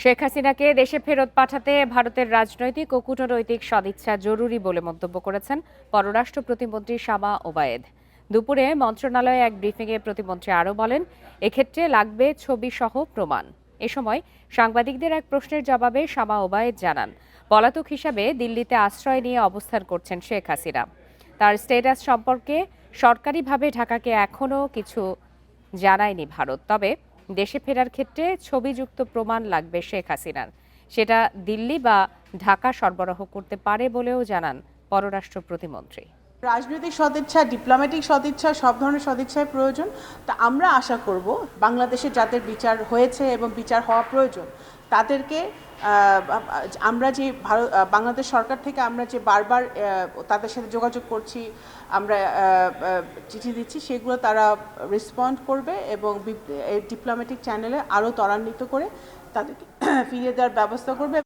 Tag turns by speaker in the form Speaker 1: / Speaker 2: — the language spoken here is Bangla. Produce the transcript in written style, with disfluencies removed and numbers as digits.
Speaker 1: শেখ হাসিনাকে দেশে ফেরত পাঠাতে ভারতের রাজনৈতিক ও কূটনৈতিক সদিচ্ছা জরুরি বলে মন্তব্য করেছেন পররাষ্ট্র প্রতিমন্ত্রী শামা ওবায়েদ। দুপুরে মন্ত্রণালয়ে এক ব্রিফিংয়ে প্রতিমন্ত্রী আরও বলেন, এক্ষেত্রে লাগবে ছবিসহ প্রমাণ। এ সময় সাংবাদিকদের এক প্রশ্নের জবাবে শামা ওবায়েদ জানান, পলাতক হিসাবে দিল্লিতে আশ্রয় নিয়ে অবস্থান করছেন শেখ হাসিনা। তার স্ট্যাটাস সম্পর্কে সরকারিভাবে ঢাকাকে এখনও কিছু জানায়নি ভারত। তবে দেশে ফেরার ক্ষেত্রে ছবিযুক্ত প্রমাণ লাগবে শেখ হাসিনার। সেটা দিল্লি বা ঢাকা সরবরাহ করতে পারে বলেও জানান পররাষ্ট্র প্রতিমন্ত্রী।
Speaker 2: রাজনৈতিক সদিচ্ছা, ডিপ্লোম্যাটিক সদিচ্ছা, সব ধরনের সদিচ্ছায় প্রয়োজন। তা আমরা আশা করব বাংলাদেশে যাদের বিচার হয়েছে এবং বিচার হওয়া প্রয়োজন তাদেরকে আমরা যে বাংলাদেশ সরকার থেকে আমরা যে বারবার তাদের সাথে যোগাযোগ করছি, আমরা চিঠি দিচ্ছি, সেগুলো তারা রেসপন্ড করবে এবং ডিপ্লোম্যাটিক চ্যানেলে আরও ত্বরান্বিত করে তাদেরকে ফিরিয়ে দেওয়ার ব্যবস্থা করবে।